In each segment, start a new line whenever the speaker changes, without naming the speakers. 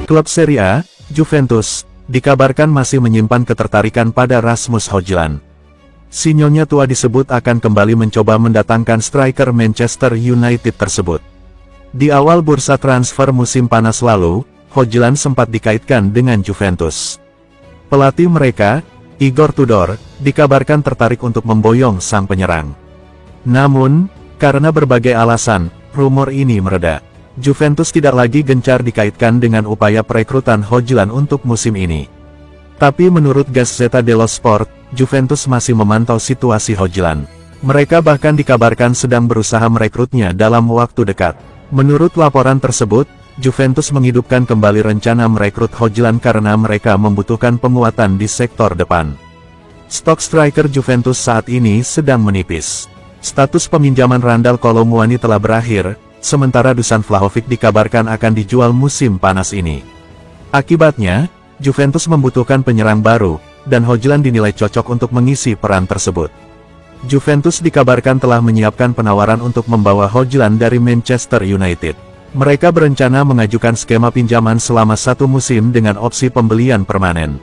Klub Serie A, Juventus, dikabarkan masih menyimpan ketertarikan pada Rasmus Højlund. Si nyonya tua disebut akan kembali mencoba mendatangkan striker Manchester United tersebut. Di awal bursa transfer musim panas lalu, Højlund sempat dikaitkan dengan Juventus. Pelatih mereka, Igor Tudor, dikabarkan tertarik untuk memboyong sang penyerang. Namun, karena berbagai alasan, rumor ini mereda. Juventus tidak lagi gencar dikaitkan dengan upaya perekrutan Højlund untuk musim ini. Tapi menurut Gazzetta dello Sport, Juventus masih memantau situasi Højlund. Mereka bahkan dikabarkan sedang berusaha merekrutnya dalam waktu dekat. Menurut laporan tersebut, Juventus menghidupkan kembali rencana merekrut Højlund karena mereka membutuhkan penguatan di sektor depan. Stok striker Juventus saat ini sedang menipis. Status peminjaman Randal Kolo Muani telah berakhir, sementara Dusan Vlahovic dikabarkan akan dijual musim panas ini. Akibatnya, Juventus membutuhkan penyerang baru, dan Højlund dinilai cocok untuk mengisi peran tersebut. Juventus dikabarkan telah menyiapkan penawaran untuk membawa Højlund dari Manchester United. Mereka berencana mengajukan skema pinjaman selama 1 musim dengan opsi pembelian permanen.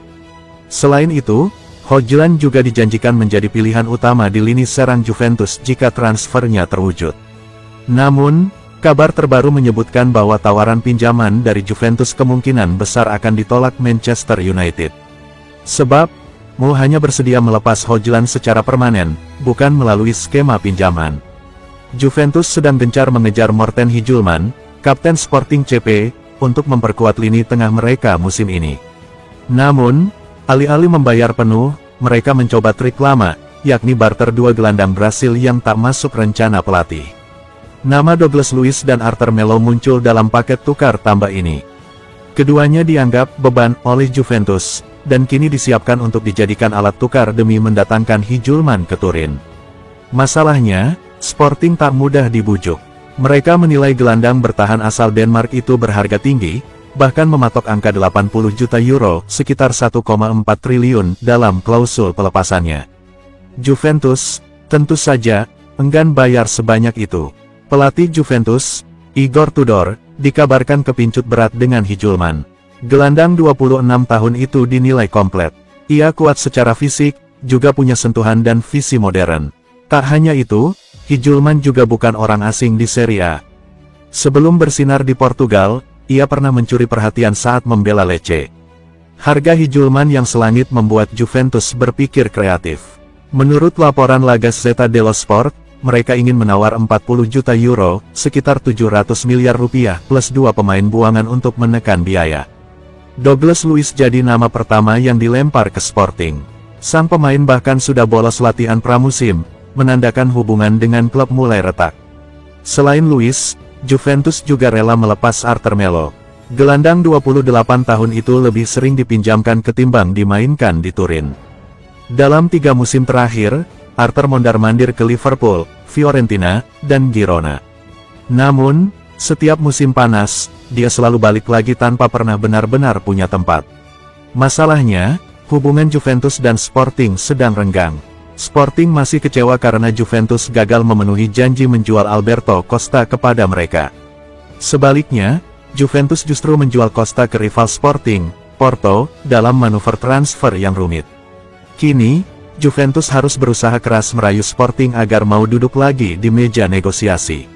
Selain itu, Højlund juga dijanjikan menjadi pilihan utama di lini serang Juventus jika transfernya terwujud. Namun, kabar terbaru menyebutkan bahwa tawaran pinjaman dari Juventus kemungkinan besar akan ditolak Manchester United. Sebab, Mu hanya bersedia melepas Højlund secara permanen, bukan melalui skema pinjaman. Juventus sedang gencar mengejar Morten Højlund, kapten Sporting CP, untuk memperkuat lini tengah mereka musim ini. Namun, alih-alih membayar penuh, mereka mencoba trik lama, yakni barter 2 gelandang Brasil yang tak masuk rencana pelatih. Nama Douglas Luiz dan Arthur Melo muncul dalam paket tukar tambah ini. Keduanya dianggap beban oleh Juventus, dan kini disiapkan untuk dijadikan alat tukar demi mendatangkan Højlund ke Turin. Masalahnya, Sporting tak mudah dibujuk. Mereka menilai gelandang bertahan asal Denmark itu berharga tinggi, bahkan mematok angka 80 juta euro, sekitar 1,4 triliun, dalam klausul pelepasannya. Juventus, tentu saja, enggan bayar sebanyak itu. Pelatih Juventus, Igor Tudor, dikabarkan kepincut berat dengan Højlund. Gelandang 26 tahun itu dinilai komplet. Ia kuat secara fisik, juga punya sentuhan dan visi modern. Tak hanya itu, Højlund juga bukan orang asing di Serie A. Sebelum bersinar di Portugal, ia pernah mencuri perhatian saat membela Lecce. Harga Højlund yang selangit membuat Juventus berpikir kreatif. Menurut laporan La Gazzetta dello Sport, mereka ingin menawar 40 juta euro, sekitar 700 miliar rupiah, plus 2 pemain buangan untuk menekan biaya. Douglas Luiz jadi nama pertama yang dilempar ke Sporting. Sang pemain bahkan sudah bolos latihan pramusim, menandakan hubungan dengan klub mulai retak. Selain Luiz, Juventus juga rela melepas Arthur Melo. Gelandang 28 tahun itu lebih sering dipinjamkan ketimbang dimainkan di Turin. Dalam 3 musim terakhir, Arthur mondar-mandir ke Liverpool, Fiorentina, dan Girona. Namun, setiap musim panas, dia selalu balik lagi tanpa pernah benar-benar punya tempat. Masalahnya, hubungan Juventus dan Sporting sedang renggang. Sporting masih kecewa karena Juventus gagal memenuhi janji menjual Alberto Costa kepada mereka. Sebaliknya, Juventus justru menjual Costa ke rival Sporting, Porto, dalam manuver transfer yang rumit. Kini, Juventus harus berusaha keras merayu Sporting agar mau duduk lagi di meja negosiasi.